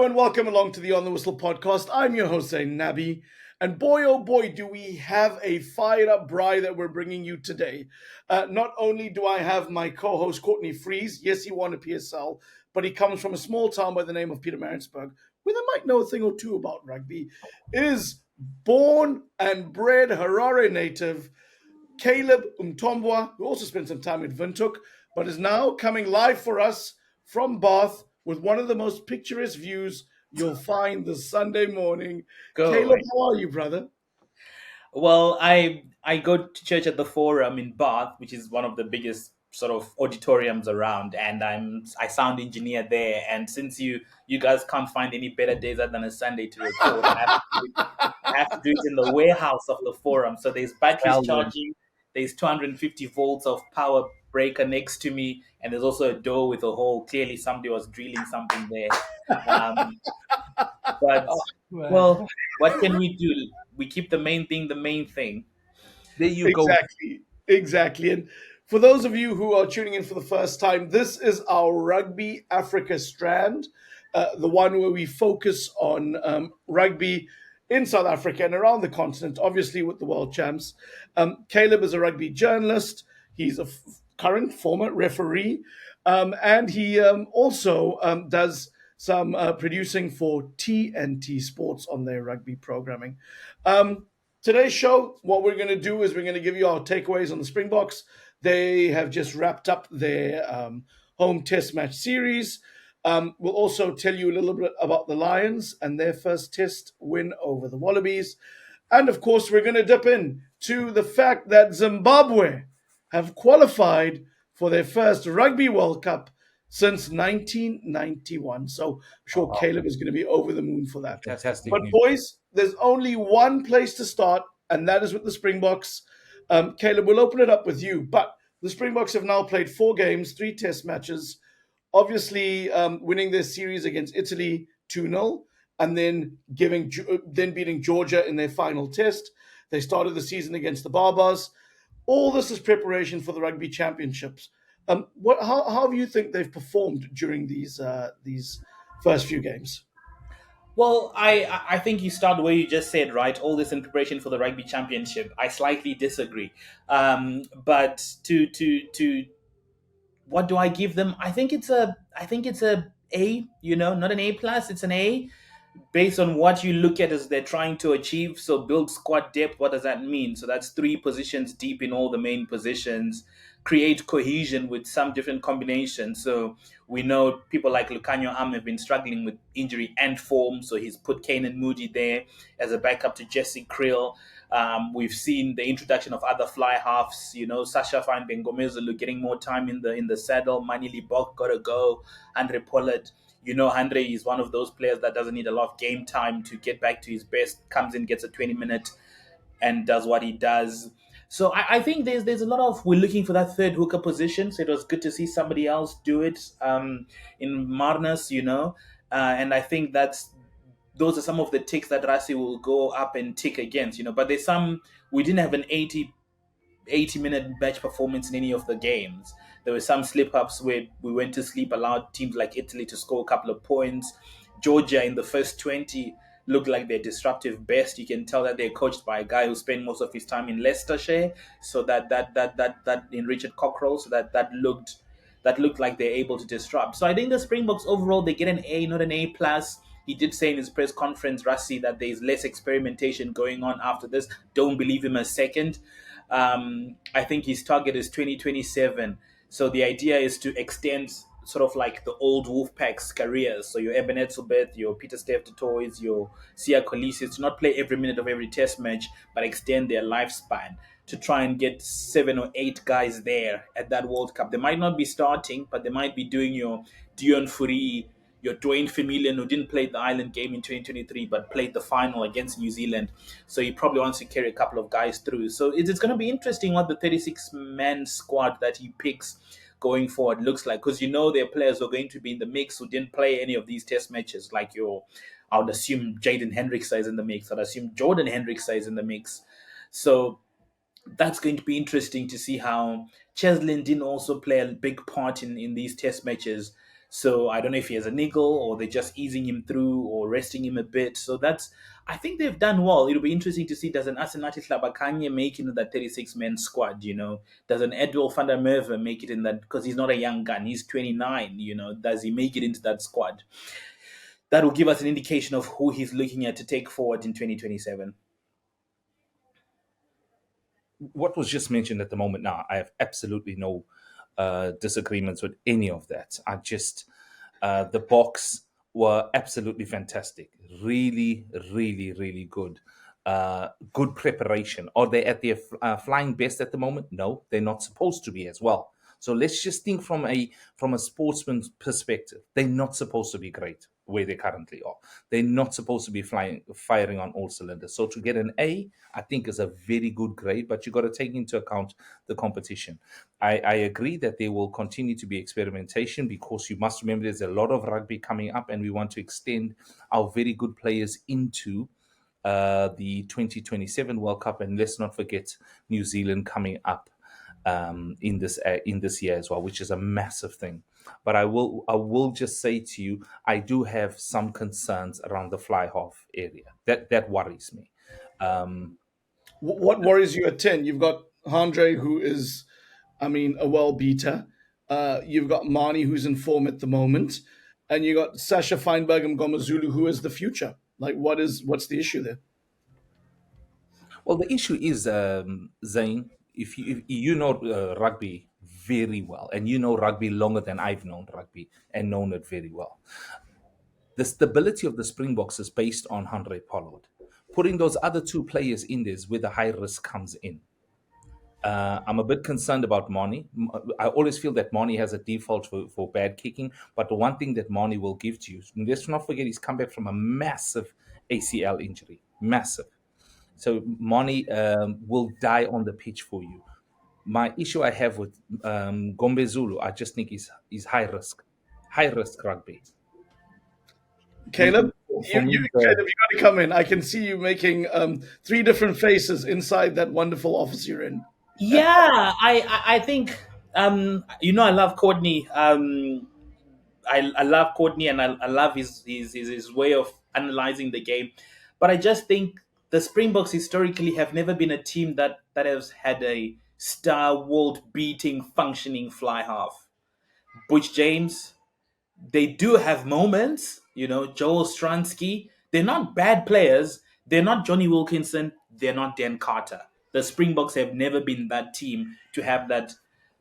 Hello and welcome along to the On the Whistle podcast. I'm your host, Zayn, Nabbi. And boy, oh boy, do we have a fired up braai that we're bringing you today. Not only do I have my co-host, Courtney Freese. Yes, he won a PSL, but he comes from a small town by the name of Peter Maritzburg, where they might know a thing or two about rugby. Is born and bred Harare native Caleb Mutombwa, who also spent some time at Windhoek, but is now coming live for us from Bath with one of the most picturesque views you'll find this Sunday morning. Caleb, how are you, brother? Well, I go to church at the Forum in Bath, which is one of the biggest sort of auditoriums around, and I sound engineer there. And since you guys can't find any better days than a Sunday to record, I have to do it in the warehouse of the Forum. So there's batteries charging, there's 250 volts of power breaker next to me, and there's also a door with a hole. Clearly, somebody was drilling something there. But well, what can we do? We keep the main thing the main thing. There you go. Exactly. And for those of you who are tuning in for the first time, this is our Rugby Africa strand, the one where we focus on rugby in South Africa and around the continent, obviously with the world champs. Caleb is a rugby journalist. He's a current former referee, and he also does some producing for TNT Sports on their rugby programming. Today's show, what we're going to do is we're going to give you our takeaways on the Springboks. They have just wrapped up their home test match series. We'll also tell you a little bit about the Lions and their first test win over the Wallabies. And of course, we're going to dip in to the fact that Zimbabwe have qualified for their first Rugby World Cup since 1991. So I'm sure Caleb is going to be over the moon for that. Fantastic. But boys, there's only one place to start, and that is with the Springboks. Caleb, we'll open it up with you. But the Springboks have now played 4 games, 3 test matches, obviously winning their series against Italy 2-0, and then beating Georgia in their final test. They started the season against the Barbars. All this is preparation for the Rugby Championships. How do you think they've performed during these first few games? Well, I think you start where you just said, right? All this in preparation for the Rugby Championship. I slightly disagree. But to what do I give them? I think it's a A, not an A plus, it's an A. Based on what you look at as they're trying to achieve. So build squad depth, what does that mean? So that's 3 positions deep in all the main positions. Create cohesion with some different combinations. So we know people like Lucanio Am have been struggling with injury and form. So he's put Kanan Moody there as a backup to Jesse Krill. We've seen the introduction of other fly halves, Sasha Fine Bengomezulu getting more time in the saddle. Manili Bok got to go. Andre Pollard. Andre is one of those players that doesn't need a lot of game time to get back to his best, comes in, gets a 20-minute and does what he does. So I think there's a lot of, we're looking for that third hooker position. So it was good to see somebody else do it in Marnus, and I think those are some of the ticks that Rassi will go up and tick against, but there's we didn't have an 80-minute match performance in any of the games. There were some slip-ups where we went to sleep, allowed teams like Italy to score a couple of points. Georgia in the first 20 looked like their disruptive best. You can tell that they're coached by a guy who spent most of his time in Leicestershire, so that in Richard Cockrell, so that looked like they're able to disrupt. So I think the Springboks overall, they get an A, not an A plus. He did say in his press conference, Rassi, that there's less experimentation going on after this. Don't believe him a second. I think his target is 2027. So the idea is to extend sort of like the old Wolfpack's careers. So your Eben Etzebeth, your Peter Steph Toys, your Sia Kolisi, to not play every minute of every test match, but extend their lifespan to try and get 7 or 8 guys there at that World Cup. They might not be starting, but they might be doing your Dion Fourie, your Dwayne Familian, who didn't play the Island game in 2023, but played the final against New Zealand. So he probably wants to carry a couple of guys through. So it's going to be interesting what the 36-man squad that he picks going forward looks like, because there are players who are going to be in the mix who didn't play any of these test matches, like I would assume Jaden Hendricks is in the mix. I'd assume Jordan Hendricks is in the mix. So that's going to be interesting to see how Cheslin didn't also play a big part in these test matches. So I don't know if he has a niggle or they're just easing him through or resting him a bit. So that's, I think they've done well. It'll be interesting to see, does an Asenati Hlabakanye make it into that 36-man squad, Does an Edwin van der Merwe make it in that, because he's not a young gun, he's 29, does he make it into that squad? That will give us an indication of who he's looking at to take forward in 2027. What was just mentioned at the moment now, I have absolutely no disagreements with any of that. The Boks were absolutely fantastic. Really, really, really good. Good preparation. Are they at their flying best at the moment? No, they're not supposed to be as well. So let's just think from a sportsman's perspective. They're not supposed to be great where they currently are. They're not supposed to be firing on all cylinders. So to get an A, I think is a very good grade, but you got to take into account the competition. I agree that there will continue to be experimentation, because you must remember there's a lot of rugby coming up, and we want to extend our very good players into the 2027 World Cup, and let's not forget New Zealand coming up in this year as well, which is a massive thing. But I will just say to you, I do have some concerns around the fly half area. That worries me. What worries you at 10? You've got Andre, who is, a well beater. You've got Mani, who's in form at the moment. And you got Sasha Feinberg and Gomazulu, who is the future. Like, what's the issue there? Well, the issue is, Zayn, if you know rugby very well, and you know rugby longer than I've known rugby and known it very well, the stability of the Springboks is based on Andre Pollard. Putting those other two players in there is where the high risk comes in. I'm a bit concerned about Mani. I always feel that Mani has a default for bad kicking, but the one thing that Mani will give to you, let's not forget, he's come back from a massive ACL injury. Massive. So Mani will die on the pitch for you. My issue I have with Gombe Zulu, I just think is high risk rugby. Caleb, For me, Caleb, you got to come in. I can see you making three different faces inside that wonderful office you're in. Yeah, I think I love Courtney. I love Courtney, and I love his way of analyzing the game. But I just think the Springboks historically have never been a team that has had a star world beating functioning fly half. Butch James, they do have moments, Joel Stransky. They're not bad players. They're not Johnny Wilkinson. They're not Dan Carter. The Springboks have never been that team to have that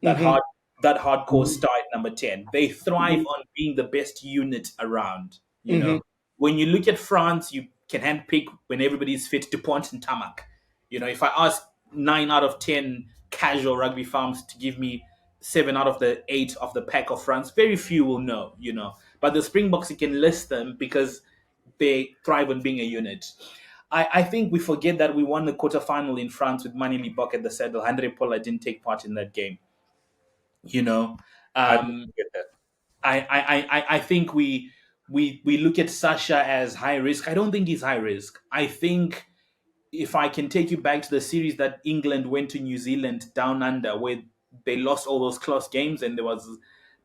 Mm-hmm. hard that hardcore star at number 10. They thrive on being the best unit around. Mm-hmm. When you look at France, you can handpick when everybody's fit DuPont and Tamak. If I ask 9 out of 10 casual rugby fans to give me 7 out of the 8 of the pack of France, very few will know. But the Springboks, you can list them because they thrive on being a unit. I think we forget that we won the quarterfinal in France with Mani Libok at the saddle. Andre Pollard didn't take part in that game. I don't get that. I think we look at Sasha as high risk. I don't think he's high risk. I think if I can take you back to the series that England went to New Zealand down under, where they lost all those close games, and there was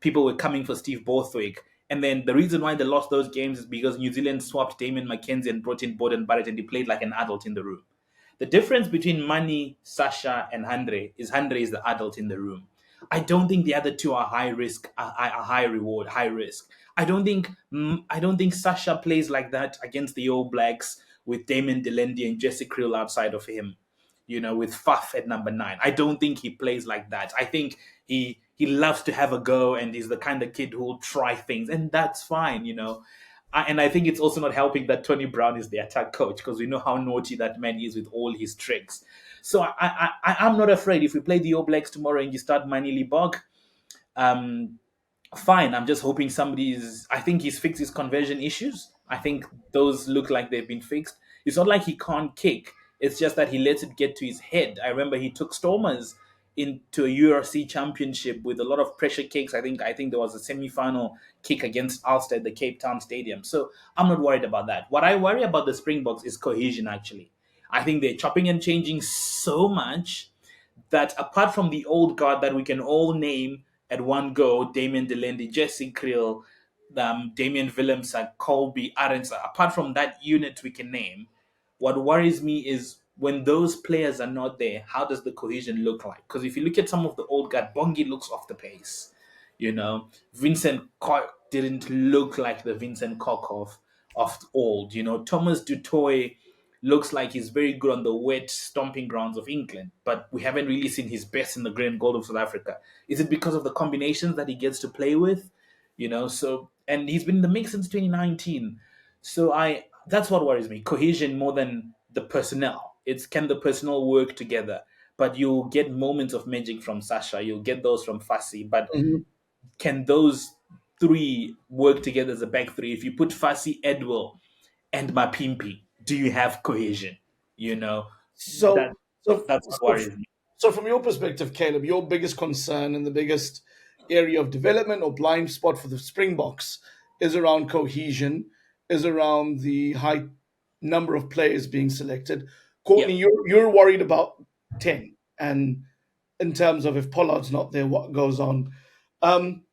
people were coming for Steve Borthwick. And then the reason why they lost those games is because New Zealand swapped Damon McKenzie and brought in Borden Barrett, and he played like an adult in the room. The difference between Mani, Sasha, and Andre is the adult in the room. I don't think the other two are high risk, are high reward, high risk. I don't think Sasha plays like that against the All Blacks with Damon Delendi and Jesse Krill outside of him. With Faf at number 9. I don't think he plays like that. I think he loves to have a go, and he's the kind of kid who will try things, and that's fine. And I think it's also not helping that Tony Brown is the attack coach, because we know how naughty that man is with all his tricks. So I'm not afraid if we play the All Blacks tomorrow and you start Mani Libok. Fine. I'm just hoping I think he's fixed his conversion issues. I think those look like they've been fixed. It's not like he can't kick. It's just that he lets it get to his head. I remember he took Stormers into a URC championship with a lot of pressure kicks. I think there was a semi-final kick against Ulster at the Cape Town Stadium. So I'm not worried about that. What I worry about the Springboks is cohesion, actually. I think they're chopping and changing so much that apart from the old guard that we can all name at one go, Damien Delendi, Jesse Krill, Damian Willemse, Colby, Arends. Apart from that unit we can name, what worries me is when those players are not there, how does the cohesion look like? Because if you look at some of the old guard, Bongi looks off the pace. Vincent Koch didn't look like the Vincent Koch of old. Thomas Dutoy looks like he's very good on the wet stomping grounds of England, but we haven't really seen his best in the grey and gold of South Africa. Is it because of the combinations that he gets to play with? So and he's been in the mix since 2019. So I that's what worries me. Cohesion more than the personnel. It's can the personnel work together? But you'll get moments of magic from Sasha. You'll get those from Fassi. But Mhm. can those three work together as a back three? If you put Fassi, Edwell, and Mapimpi, do you have cohesion? You know that So, so, that's what so, worries me. so, from your perspective, Caleb, your biggest concern and the biggest area of development or blind spot for the Springboks is around cohesion, is around the high number of players being selected. Yeah. Courtney, you're worried about 10, and in terms of if Pollard's not there, what goes on? Um,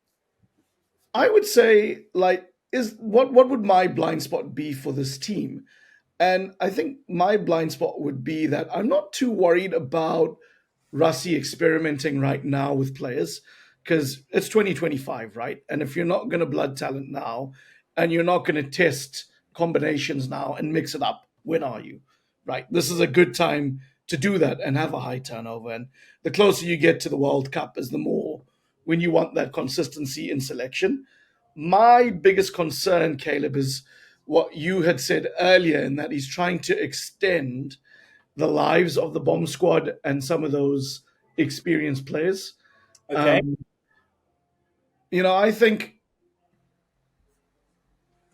I would say, like, is what would my blind spot be for this team? And I think my blind spot would be that I'm not too worried about Russie experimenting right now with players because it's 2025, right? And if you're not going to blood talent now and you're not going to test combinations now and mix it up, when are you? Right? This is a good time to do that and have a high turnover. And the closer you get to the World Cup is the more when you want that consistency in selection. My biggest concern, Caleb, is what you had said earlier in that he's trying to extend the lives of the bomb squad and some of those experienced players. Okay. Um, I think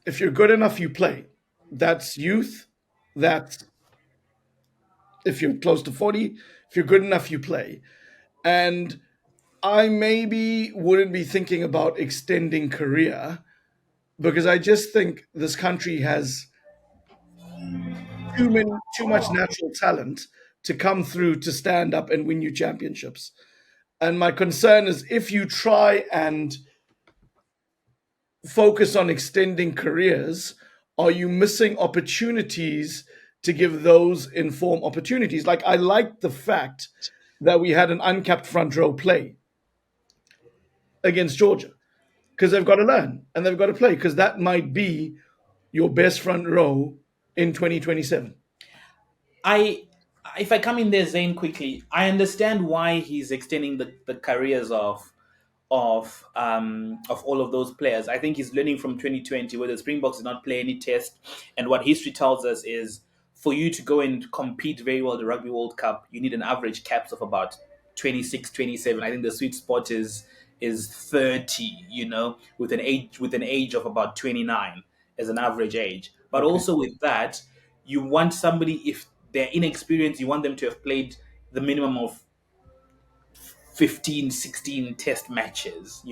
if you're good enough, you play. That's youth. That's if you're close to 40, if you're good enough, you play. And I maybe wouldn't be thinking about extending career because I just think this country has too much natural talent to come through to stand up and win you championships. And my concern is if you try and focus on extending careers, are you missing opportunities to give those in form opportunities? Like I like the fact that we had an uncapped front row play against Georgia because they've got to learn and they've got to play because that might be your best front row in 2027. I if I come in there, Zayn, quickly, I understand why he's extending the careers of all of those players. I think he's learning from 2020 where the Springboks did not play any test, and what history tells us is for you to go and compete very well at the Rugby World Cup, you need an average caps of about 26, 27. I think the sweet spot is 30. With an age of about 29 as an average age. But Okay. also with that, you want somebody if they're inexperienced, you want them to have played the minimum of 15, 16 test matches,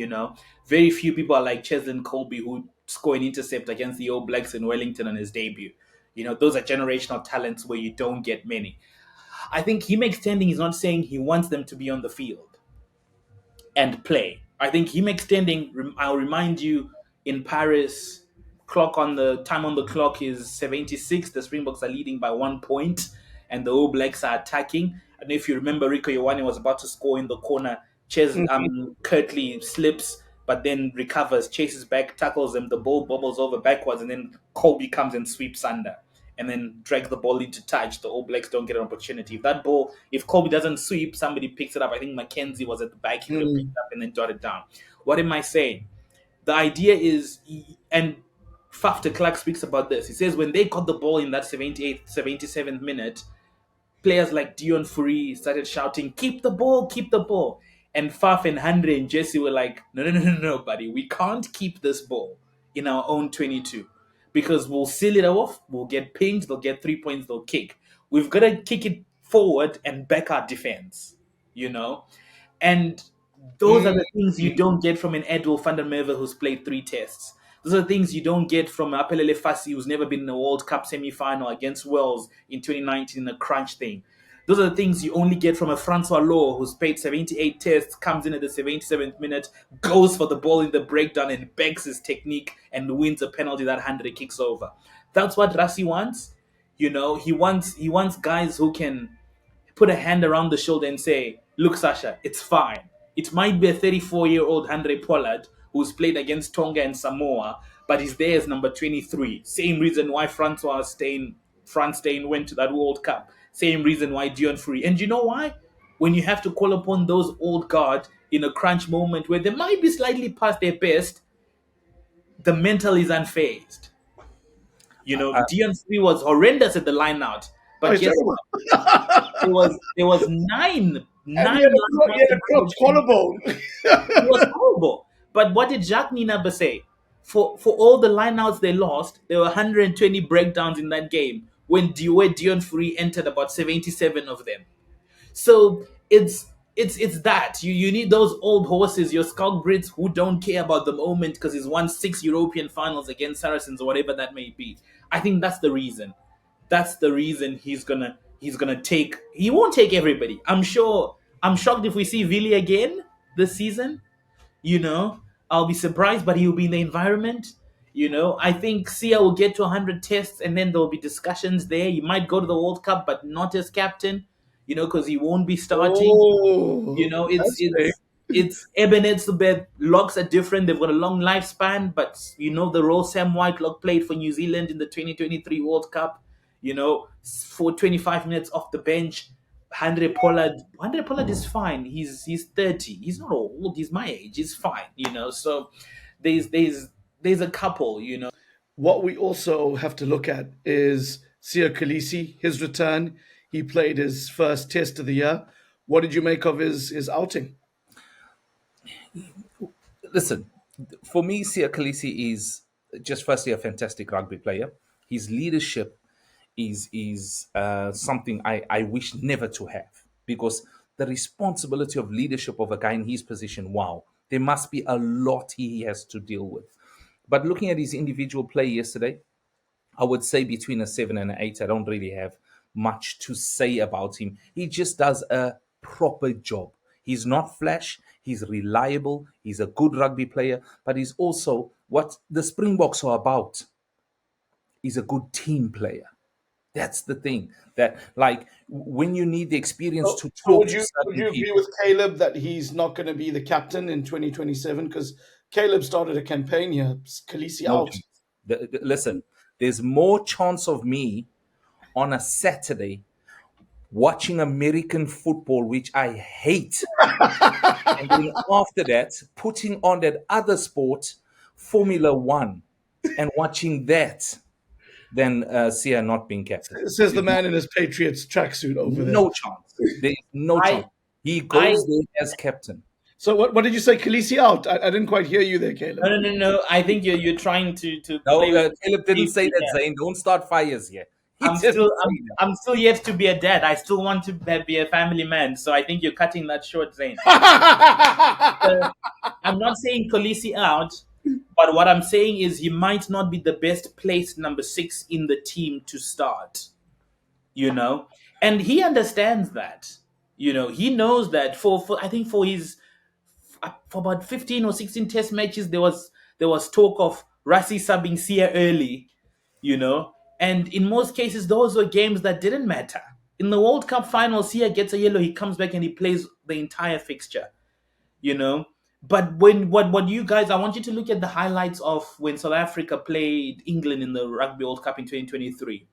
Very few people are like Cheslin Colby who score an intercept against the All Blacks in Wellington on his debut. Those are generational talents where you don't get many. I think him extending is not saying he wants them to be on the field and play. I think him extending, I'll remind you, in Paris, time on the clock is 76. The Springboks are leading by 1 point, and the All Blacks are attacking. And if you remember, Rico Ioane was about to score in the corner. Mhm. Kirtley slips, but then recovers, chases back, tackles him. The ball bobbles over backwards, and then Colby comes and sweeps under and then drag the ball into touch. The All Blacks don't get an opportunity. If Kobe doesn't sweep, somebody picks it up. I think Mackenzie was at the back. He could have picked Mm. it up and then jotted it down. What am I saying? The idea is, and Faf de Klerk speaks about this. He says when they got the ball in that 78th, 77th minute, players like Dion Fourie started shouting, "Keep the ball, keep the ball." And Faf and Andre and Jesse were like, "No, no, no, no, no, buddy. We can't keep this ball in our own 22 because we'll seal it off, we'll get pinged, they'll get 3 points, they'll kick. We've got to kick it forward and back our defense, you know? And those are Mm. the things you don't get from an Edwin van der Merwe who's played 3 tests. Those are the things you don't get from Apelele Fassi, who's never been in a World Cup semi-final against Wales in 2019 in a crunch thing. Those are the things you only get from a Francois Law who's played 78 tests, comes in at the 77th minute, goes for the ball in the breakdown and begs his technique and wins a penalty that 100 kicks over. That's what Rassi wants. He wants guys who can put a hand around the shoulder and say, "Look, Sasha, it's fine." It might be a 34-year-old Andre Pollard who's played against Tonga and Samoa, but he's there as number 23. Same reason why Franz Steyn went to that World Cup. Same reason why Dion Free. And you know why? When you have to call upon those old guard in a crunch moment where they might be slightly past their best, the mental is unfazed. Dion Free was horrendous at the line out, but guess what? There was nine And he had a cropped collarbone. It was horrible. But what did Jacques Nabbi say? For all the lineouts they lost, there were 120 breakdowns in that game where Dion Free entered about 77 of them. So it's that you need those old horses, your Scout Brits who don't care about the moment because he's won 6 European finals against Saracens or whatever that may be. I think that's the reason. That's the reason he's gonna take. He won't take everybody. I'm sure. I'm shocked if we see Vili again this season. I'll be surprised, but he'll be in the environment. I think Sia will get to 100 tests, and then there'll be discussions there. He might go to the World Cup, but not as captain. Because he won't be starting. Oh, It's Ebenezer. Locks are different. They've got a long lifespan, but the role Sam Whitelock played for New Zealand in the 2023 World Cup. For 25 minutes off the bench. Andre Pollard is fine. He's 30. He's not old. He's my age. He's fine. So there's a couple. What we also have to look at is Sia Kolisi, his return. He played his first test of the year. What did you make of his outing? Listen, for me, Sia Kolisi is just firstly a fantastic rugby player. His leadership is something I wish never to have, because the responsibility of leadership of a guy in his position, wow, there must be a lot he has to deal with. But looking at his individual play yesterday, I would say between a 7 and an 8. I don't really have much to say about him. He just does a proper job. He's not flash. He's reliable. He's a good rugby player, but he's also what the Springboks are about. He's a good team player. That's the thing. That, like, when you need the experience to talk Would to you certain agree people, with Caleb that he's not going to be the captain in 2027? Because Caleb started a campaign here. Kolisi no out. chance. Listen, there's more chance of me on a Saturday watching American football, which I hate, and then after that, putting on that other sport, Formula One, and watching that, than Sia not being captain. Says the man in his Patriots tracksuit over there. No chance. There is no I- chance. He goes there as captain. So what did you say? Kolisi out? I didn't quite hear you there, Caleb. No. I think you're trying to. No, play- Caleb didn't say that, Zayn. Don't start fires here. He I'm didn't still say that. I'm still yet to be a dad. I still want to be a family man. So I think you're cutting that short, Zayn. I'm not saying Kolisi out, but what I'm saying is he might not be the best placed number 6 in the team to start. And he understands that. He knows that for I think for about 15 or 16 test matches there was talk of Rassi subbing Sia early, and in most cases those were games that didn't matter. In the World Cup final, Sia gets a yellow, he comes back and he plays the entire fixture. But what you guys, I want you to look at the highlights of when South Africa played England in the Rugby World Cup in 2023.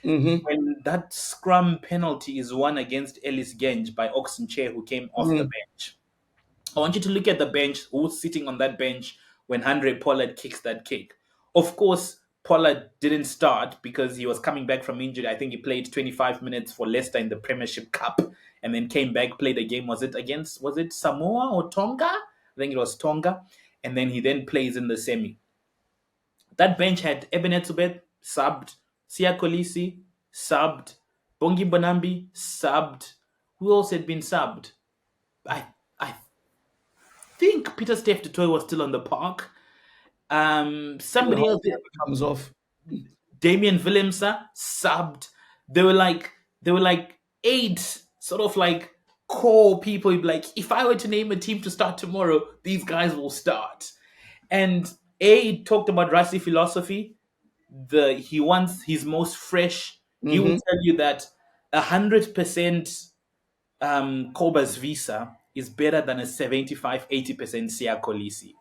Mm-hmm. When that scrum penalty is won against Ellis Genge by Oxenchair, who came off the bench. I want you to look at the bench, who's sitting on that bench when Andre Pollard kicks that kick. Of course, Pollard didn't start because he was coming back from injury. I think he played 25 minutes for Leicester in the Premiership Cup and then came back, played a game. Was it Samoa or Tonga? I think it was Tonga. And then he then plays in the semi. That bench had Ebenezer subbed, Sia Kolisi subbed, Bongi Bonambi subbed. Who else had been subbed? I think Peter Steph Toy was still on the park. Somebody else comes off. Damien Willemse subbed. There were like 8 sort of like core people. You'd be like, if I were to name a team to start tomorrow, these guys will start. And he talked about Rasi philosophy. He wants his most fresh. He will Hmm. tell you that 100% Koba's visa is better than a 75-80% Sia Kolisi.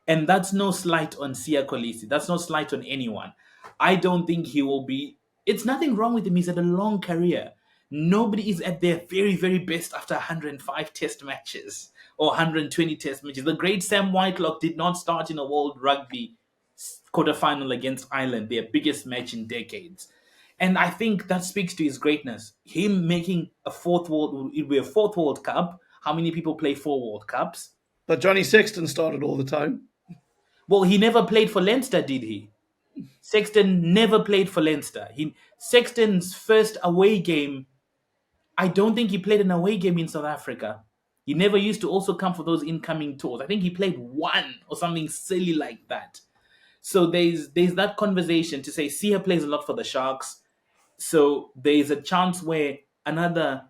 And that's no slight on Sia Kolisi. That's no slight on anyone. I don't think he will be. It's nothing wrong with him. He's had a long career. Nobody is at their very, very best after 105 test matches or 120 test matches. The great Sam Whitelock did not start in a World Rugby quarterfinal against Ireland, their biggest match in decades. And I think that speaks to his greatness. Him making a it'll be a fourth World Cup. How many people play 4 World Cups? But Johnny Sexton started all the time. Well, he never played for Leinster, did he? Sexton never played for Leinster. Sexton's first away game, I don't think he played an away game in South Africa. He never used to also come for those incoming tours. I think he played one or something silly like that. So there's that conversation to say Sia plays a lot for the Sharks. So there's a chance where another,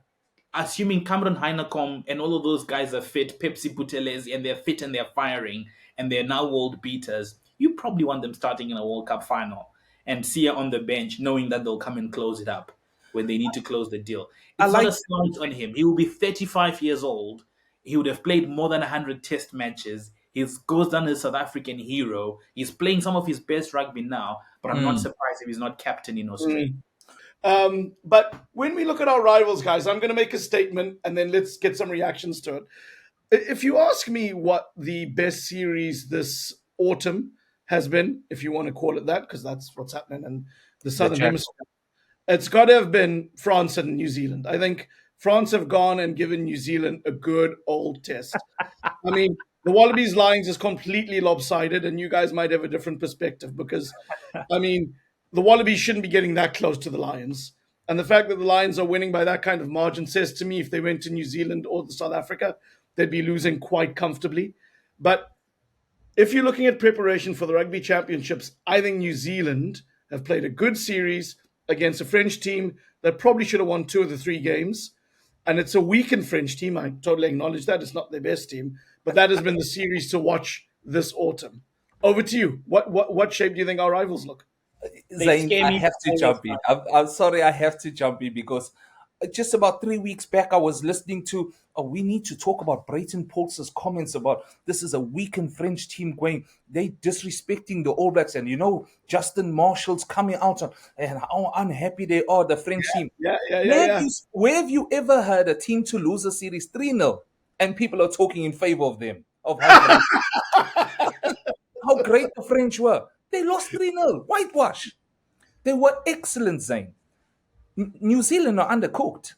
assuming Cameron Heinekom and all of those guys are fit, Pepsi Buthelezi, and they're fit and they're firing, and they're now world beaters, you probably want them starting in a World Cup final and Sia on the bench, knowing that they'll come and close it up when they need to close the deal. I It's not like a slight on him. He will be 35 years old. He would have played more than 100 test matches. He goes down as a South African hero. He's playing some of his best rugby now, but I'm not surprised if he's not captain in Australia. But when we look at our rivals, guys, I'm going to make a statement and then let's get some reactions to it. If you ask me what the best series this autumn has been, if you want to call it that, because that's what's happening in the the Southern champ. Hemisphere, it's got to have been France and New Zealand. I think France have gone and given New Zealand a good old test. I mean, the Wallabies Lions is completely lopsided, and you guys might have a different perspective because, I mean, the Wallabies shouldn't be getting that close to the Lions. And the fact that the Lions are winning by that kind of margin says to me if they went to New Zealand or to South Africa, they'd be losing quite comfortably. But if you're looking at preparation for the Rugby Championships, I think New Zealand have played a good series against a French team that probably should have won 2 of the 3 games. And it's a weakened French team. I totally acknowledge that. It's not their best team. But that has been the series to watch this autumn. Over to you. What shape do you think our rivals look? They Zayn, scare I me have to all the jump in. time. I'm sorry, I have to jump in because just about 3 weeks back, I was listening to, we need to talk about Brayton Pauls's comments about this is a weakened French team going, they disrespecting the All Blacks. And Justin Marshall's coming out and how unhappy they are, the French team. Yeah. Where have you ever heard a team to lose a series 3-0 and people are talking in favor of them, of how great the French were? They lost 3-0, whitewash. They were excellent, Zayn. New Zealand are undercooked.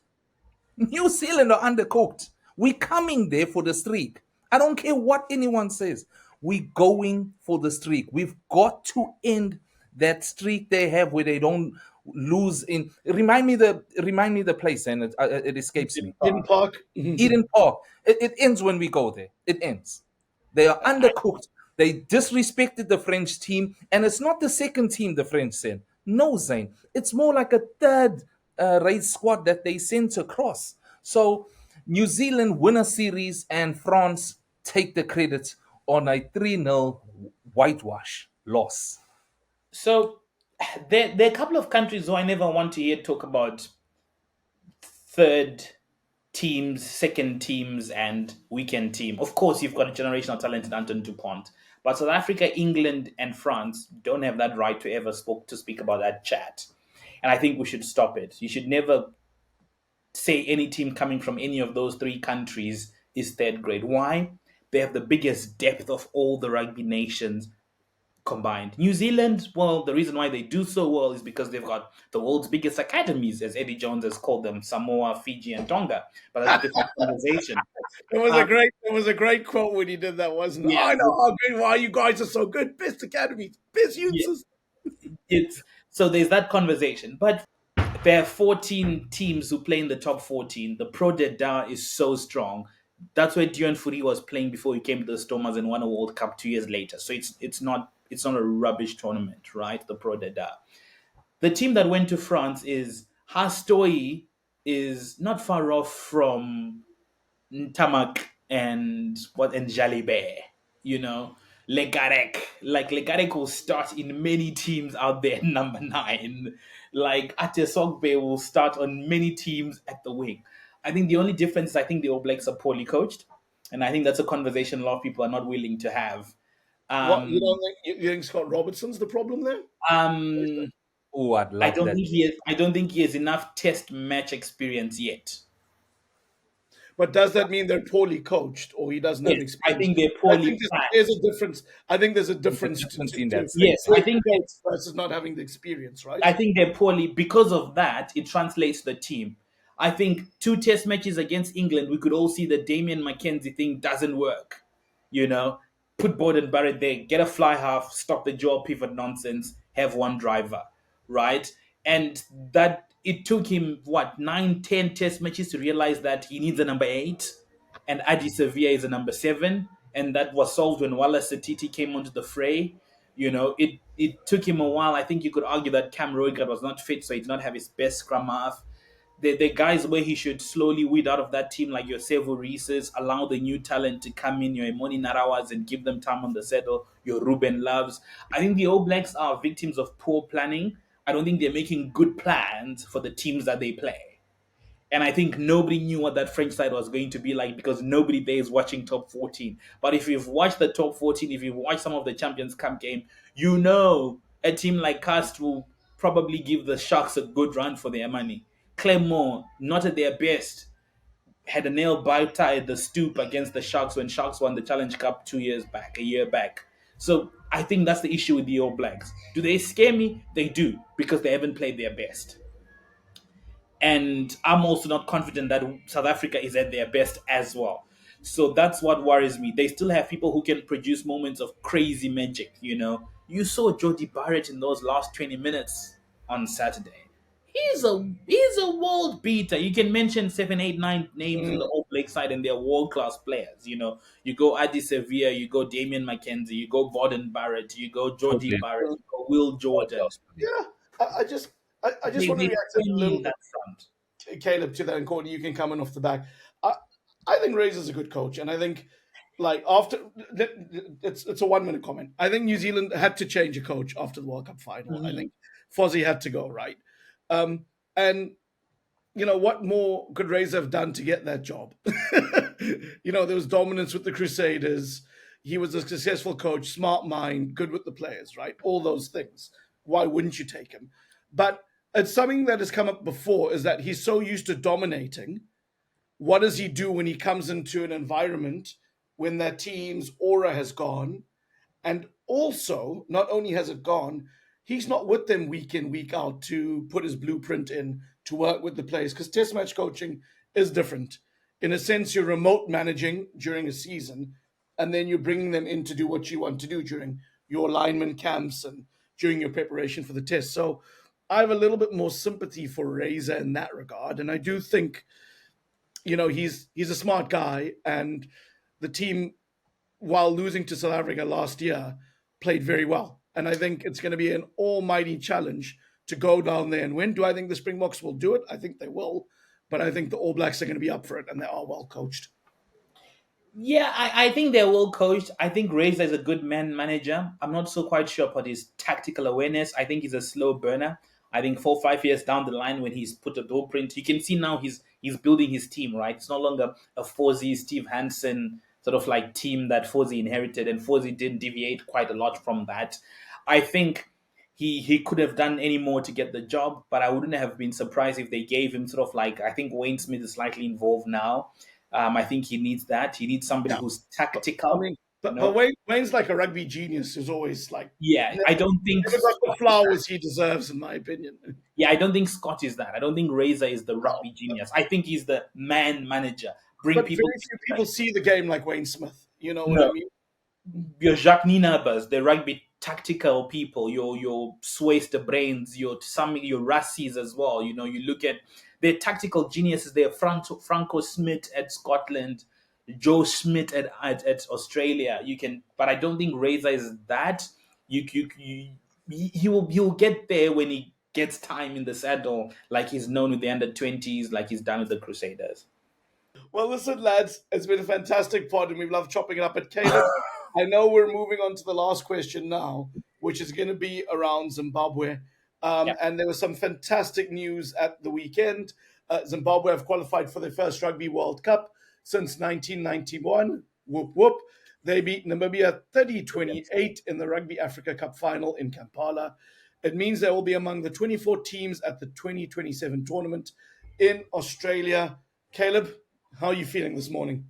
New Zealand are undercooked. We're coming there for the streak. I don't care what anyone says. We're going for the streak. We've got to end that streak they have where they don't lose in. Remind me the place, and it escapes me. Eden Park. Eden Park. It ends when we go there. It ends. They are undercooked. They disrespected the French team, and it's not the second team the French sent. No, Zayn. It's more like a third race squad that they sent across. So New Zealand win a series, and France take the credit on a 3-0 whitewash loss. So there are a couple of countries who I never want to hear talk about third teams, second teams, and weekend team. Of course, you've got a generational talent in Anton Dupont. But South Africa, England, and France don't have that right to ever speak about that chat. And I think we should stop it. You should never say any team coming from any of those 3 countries is third grade. Why? They have the biggest depth of all the rugby nations combined. New Zealand, well, the reason why they do so well is because they've got the world's biggest academies, as Eddie Jones has called them, Samoa, Fiji, and Tonga. But that's a different conversation. It was a great quote when he did that, wasn't it? Yeah. I know how good why you guys are so good. Best academies, best users. So there's that conversation. But there are 14 teams who play in the top 14. The Pro Dada is so strong. That's where Dion Fourie was playing before he came to the Stormers and won a World Cup 2 years later. So it's not a rubbish tournament, right? The Pro Dada. The team that went to France is Hastoi is not far off from Tamak and Jalibert, you know. Legarek. Like Legarek will start in many teams out there, number 9. Like Atesogbe will start on many teams at the wing. I think the only difference is I think the All Blacks are poorly coached. And I think that's a conversation a lot of people are not willing to have. What you Um, don't think? You think Scott Robertson's the problem there? um, Oh, I'd I love don't that. think he has. I don't think he has enough Test match experience yet. But does that mean they're poorly coached or he doesn't have Yes, I experience? think they're I poorly think there's planned. a difference. I think there's a There's a difference difference to in that Yes, sense. I poorly think coached versus not having the experience, right? I think they're poorly because of that. It translates to the team. I think 2 Test matches against England, we could all see the Damien McKenzie thing doesn't work. You know, put Borden Barrett there, get a fly half, stop the dual pivot nonsense, have one driver, right? And that it took him what 9, 10 Test matches to realize that he needs a number 8, and Adi Sevilla is a number 7, and that was solved when Wallace Satiti came onto the fray. It took him a while. I think you could argue that Cam Roigard was not fit, so he did not have his best scrum half. The guys where he should slowly weed out of that team, like your Sevo Reeses, allow the new talent to come in, your Emoni Narawas, and give them time on the settle, your Ruben Loves. I think the All Blacks are victims of poor planning. I don't think they're making good plans for the teams that they play. And I think nobody knew what that French side was going to be like because nobody there is watching top 14. But if you've watched the top 14, if you've watched some of the Champions Cup game, you know a team like Cast will probably give the Sharks a good run for their money. Clermont, not at their best, had a nail biter at the stoop against the Sharks when Sharks won the Challenge Cup a year back. So I think that's the issue with the All Blacks. Do they scare me? They do, because they haven't played their best. And I'm also not confident that South Africa is at their best as well. So that's what worries me. They still have people who can produce moments of crazy magic. You saw Jody Barrett in those last 20 minutes on Saturday. He's a world beater. You can mention 7, 8, 9 names in Mm. the All Black side, and they're world class players. You go Adi Sevilla, you go Damien McKenzie, you go Borden Barrett, you go Jody Totally Barrett, you go Will world Jordan. class player. Yeah, I just want to They react a scare me little in bit, that front. Caleb, to that, and Courtney, you can come in off the back. I I think Razor's a good coach, and I think like after it's a 1 minute comment. I think New Zealand had to change a coach after the World Cup final. I Mhm. think Fozzie had to go, right, and what more could Razor have done to get that job? There was dominance with the Crusaders. He was a successful coach, smart mind, good with the players, right? All those things. Why wouldn't you take him? But it's something that has come up before is that he's so used to dominating. What does he do when he comes into an environment when that team's aura has gone? And also, not only has it gone, he's not with them week in, week out to put his blueprint in to work with the players because test match coaching is different. In a sense, you're remote managing during a season, and then you're bringing them in to do what you want to do during your alignment camps and during your preparation for the test. So I have a little bit more sympathy for Razor in that regard. And I do think, he's a smart guy, and the team, while losing to South Africa last year, played very well. And I think it's going to be an almighty challenge to go down there and win. Do I think the Springboks will do it? I think they will. But I think the All Blacks are going to be up for it, and they are well coached. Yeah, I think they're well coached. I think Razor is a good man manager. I'm not so quite sure about his tactical awareness. I think he's a slow burner. I think 4 5 years down the line, when he's put a blueprint, you can see now he's building his team. Right, it's no longer a Fozzie, Steve Hansen sort of like team that Fozzie inherited, and Fozzie did deviate quite a lot from that. I think he could have done any more to get the job, but I wouldn't have been surprised if they gave him sort of like, I think Wayne Smith is slightly involved now. I think he needs that. He needs somebody Yeah. who's I tactical. mean, You but know, Wayne's like a rugby genius who's always like yeah. never, I don't think never got the Scott is that. flowers he deserves, in my opinion. Yeah, I don't think Scott is that. I don't think Razor is the No. rugby genius. I think he's the man manager. Bring But people very few together. people see the game like Wayne Smith. You know what I No, mean? your Jacques Ninabas, the rugby tactical people, your Sways the brains, your Rassies as well. You look at their tactical geniuses. They're Franco Smith at Scotland, Joe Schmidt at Australia. But I don't think Razor is that. You he will get there when he gets time in the saddle, like he's known with the under-20s, like he's done with the Crusaders. Well, listen, lads, it's been a fantastic pod, and we've loved chopping it up. At Caleb, I know we're moving on to the last question now, which is going to be around Zimbabwe. Yeah. And there was some fantastic news at the weekend. Zimbabwe have qualified for their first Rugby World Cup since 1991. Whoop, whoop. They beat Namibia 30-28 in the Rugby Africa Cup final in Kampala. It means they will be among the 24 teams at the 2027 tournament in Australia. Caleb, how are you feeling this morning?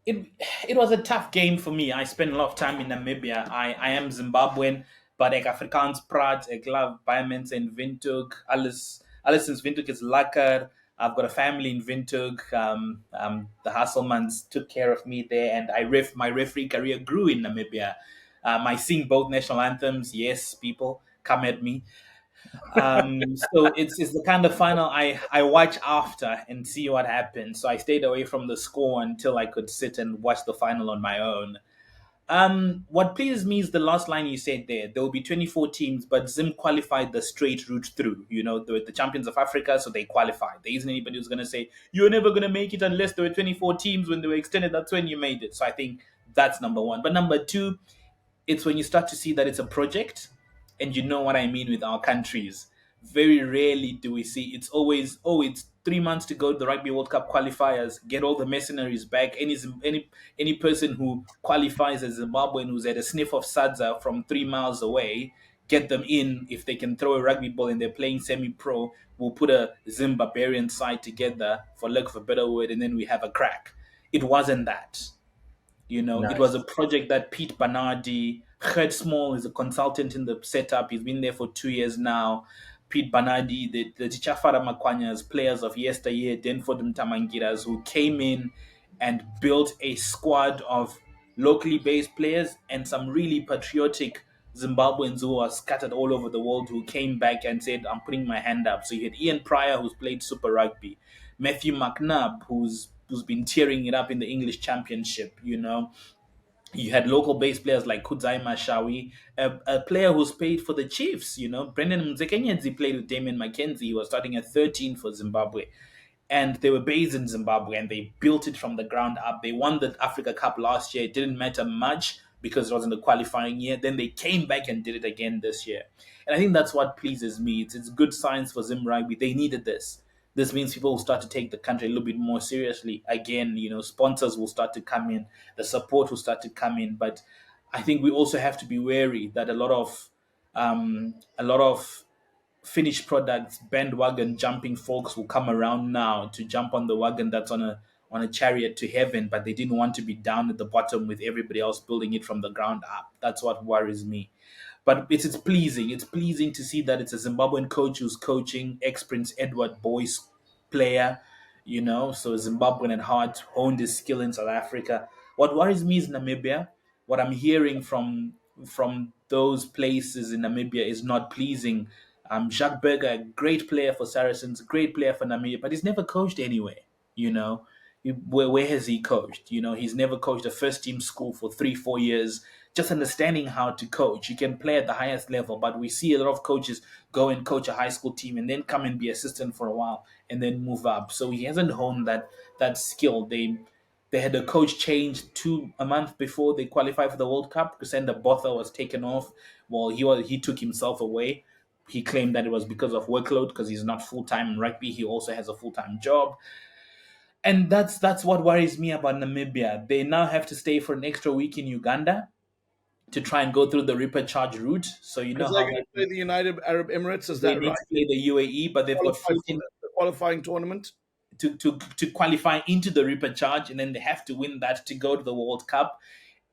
it it was a tough game for me. I spent a lot of time in Namibia. I am Zimbabwean, but ek Afrikaans praat, ek love baie mense in Windhoek. Alles since Windhoek is lekker. I've got a family in Windhoek. The Hasselmans took care of me there, and my referee career grew in Namibia. I sing both national anthems. Yes, people, come at me. So it's the kind of final I watch after and see what happens. So I stayed away from the score until I could sit and watch the final on my own. What pleases me is the last line you said there. There will be 24 teams, but Zim qualified the straight route through. The champions of Africa, so they qualified. There isn't anybody who's going to say, you're never going to make it unless there were 24 teams when they were extended. That's when you made it. So I think that's number one. But number two, it's when you start to see that it's a project, and you know what I mean with our countries. Very rarely do we see it's always, oh, it's 3 months to go to the Rugby World Cup qualifiers. Get all the mercenaries back. Any person who qualifies as Zimbabwean who's at a sniff of Sadza from 3 miles away, get them in. If they can throw a rugby ball and they're playing semi-pro, we'll put a Zimbabwean side together, for lack of a better word, and then we have a crack. It wasn't that. It was a Nice. project that Pete Bernardi, Gert Small is a consultant in the setup. He's been there for 2 years now. Pete Bernardi, the Tichafara Makwanyas, players of yesteryear, Denford Mtamangiras, who came in and built a squad of locally based players and some really patriotic Zimbabweans who are scattered all over the world, who came back and said, I'm putting my hand up. So you had Ian Pryor, who's played Super Rugby, Matthew McNabb, who's been tearing it up in the English Championship. You had local based players like Kudzai Mashawi, a player who's played for the Chiefs. Brendan Mzekenyenzi played with Damien McKenzie. He was starting at 13 for Zimbabwe. And they were based in Zimbabwe, and they built it from the ground up. They won the Africa Cup last year. It didn't matter much because it wasn't the qualifying year. Then they came back and did it again this year. And I think that's what pleases me. It's good signs for Zim Rugby. They needed this. This means people will start to take the country a little bit more seriously. Again, sponsors will start to come in, the support will start to come in. But I think we also have to be wary that a lot of finished products, bandwagon jumping folks will come around now to jump on the wagon that's on a chariot to heaven, but they didn't want to be down at the bottom with everybody else building it from the ground up. That's what worries me. But it's pleasing. It's pleasing to see that it's a Zimbabwean coach who's coaching ex-Prince Edward Boys player, so Zimbabwean at heart, honed his skill in South Africa. What worries me is Namibia. What I'm hearing from those places in Namibia is not pleasing. Jacques Berger, a great player for Saracens, great player for Namibia, but he's never coached anywhere. Where has he coached? He's never coached a first team school for 3-4 years. Just understanding how to coach. You can play at the highest level, but we see a lot of coaches go and coach a high school team and then come and be assistant for a while and then move up. So he hasn't honed that skill. They had a coach change a month before they qualified for the World Cup. Kusenda Botha was taken off. Well, he took himself away. He claimed that it was because of workload, because he's not full-time in rugby. He also has a full-time job. And that's what worries me about Namibia. They now have to stay for an extra week in Uganda to try and go through the repechage route. So you know Because they're how going to that play the United Arab Emirates, is they that need right? to play the UAE, but they've got Qualify for 15 the qualifying tournament. to qualify into the repechage, and then they have to win that to go to the World Cup.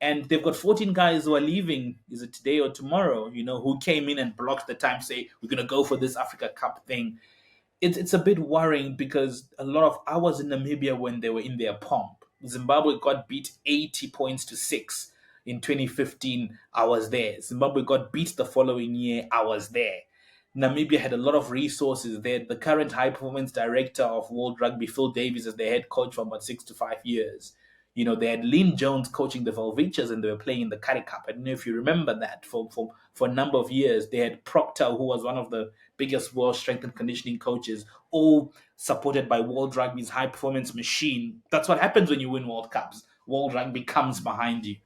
And they've got 14 guys who are leaving, is it today or tomorrow, who came in and blocked the time, say, we're going to go for this Africa Cup thing. It's a bit worrying because I was in Namibia when they were in their pomp. Zimbabwe got beat 80 points to 6 in 2015. I was there. Zimbabwe got beat the following year. I was there. Namibia had a lot of resources. They had the current high performance director of World Rugby, Phil Davies, as their head coach for about 6 to 5 years. They had Lynn Jones coaching the Volviches, and they were playing in the Currie Cup. I don't know if you remember that. For a number of years, they had Proctor, who was one of the biggest world strength and conditioning coaches, all supported by World Rugby's high performance machine. That's what happens when you win World Cups. World Rugby comes behind you.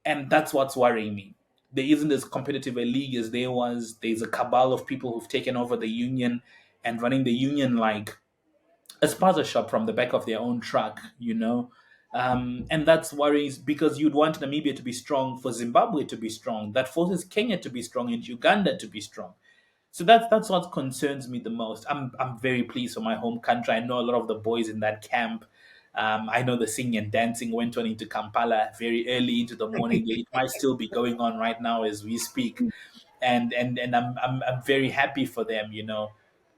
And that's what's worrying me. There isn't as competitive a league as there was. There's a cabal of people who've taken over the union and running the union like a spaza shop from the back of their own truck, and that's worries because you'd want Namibia to be strong for Zimbabwe to be strong. That forces Kenya to be strong and Uganda to be strong. So that's what concerns me the most. I'm very pleased for my home country. I know a lot of the boys in that camp. I know the singing and dancing went on into Kampala very early into the morning. It might still be going on right now as we speak, and I'm very happy for them.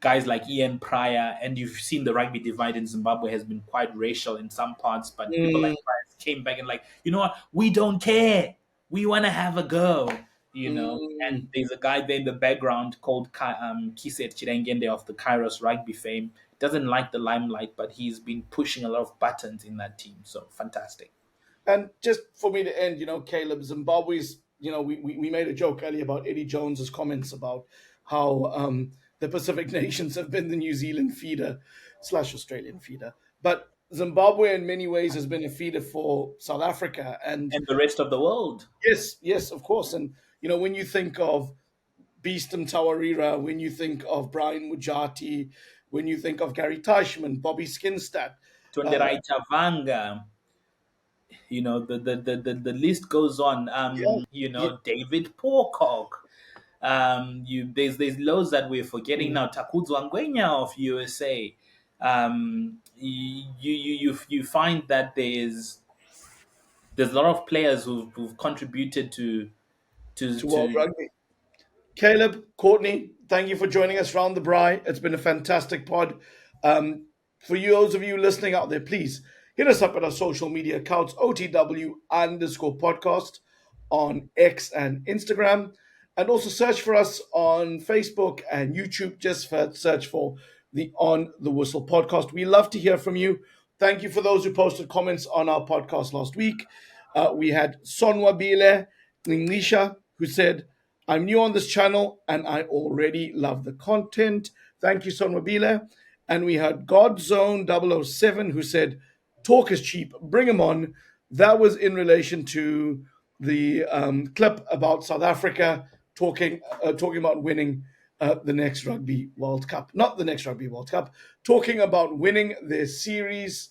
Guys like Ian Pryor, and you've seen the rugby divide in Zimbabwe has been quite racial in some parts, but people like Mm, Pryor came back and like, you know what, we don't care, we want to have a go, And mm. there's a guy there in the background called Kiset Chirengende of the Kairos rugby fame. Doesn't like the limelight, but he's been pushing a lot of buttons in that team. So fantastic. And just for me to end, Caleb, Zimbabwe's, we made a joke earlier about Eddie Jones's comments about how the Pacific nations have been the New Zealand feeder / Australian feeder. But Zimbabwe, in many ways, has been a feeder for South Africa. And And the rest of the world. yes, yes, of course. And, when you think of Beeston Tawarira, when you think of Brian Mujati, when you think of Gary Teichman, Bobby Skinstad, uh, Tonderai Chavanga, the list goes on. yeah, yeah, David Pocock. There's loads that we're forgetting mm, now. Takudzwa Ngwenya of USA. You find that there's a lot of players who've contributed to to World to Rugby. Caleb, Courtney, thank you for joining us round the braai. It's been a fantastic pod. For you, those of you listening out there, please hit us up at our social media accounts, OTW_podcast on X and Instagram. And also search for us on Facebook and YouTube. Just search for the On the Whistle podcast. We love to hear from you. Thank you for those who posted comments on our podcast last week. We had Sonwabile Nglisha, who said, I'm new on this channel and I already love the content. Thank you, Sonwabile. And we had Godzone 007, who said, talk is cheap, bring him on. That was in relation to the clip about South Africa talking about winning the next Rugby World Cup. Not the next Rugby World Cup, talking about winning their series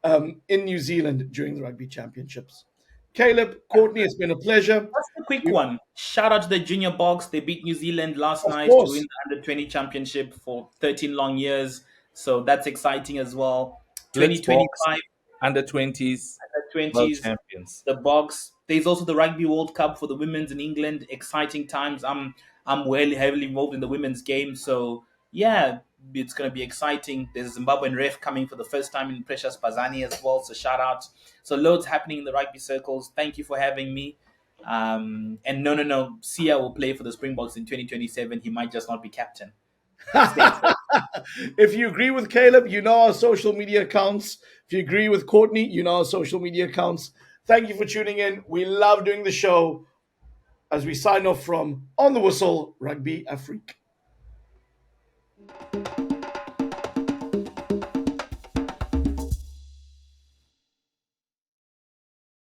in New Zealand during the Rugby Championships. Caleb, Courtney, it's been a pleasure. Just a quick We, one. Shout out to the junior Boks. They beat New Zealand last of night to win course, the under 20 championship for 13 long years. So that's exciting as well. Blitzboks, 2025 under 20s, under world 20s, champions. the Boks. There's also the Rugby World Cup for the women's in England. Exciting times. I'm well heavily involved in the women's game. So yeah, it's gonna be exciting. There's a Zimbabwean ref coming for the first time in Precious Pazani as well. So shout out. So loads happening in the rugby circles. Thank you for having me. And no, Sia will play for the Springboks in 2027. He might just not be captain. Stay safe. if you agree with Caleb, you know our social media accounts. If you agree with Courtney, you know our social media accounts. Thank you for tuning in. We love doing the show as we sign off from On the Whistle Rugby Afrique.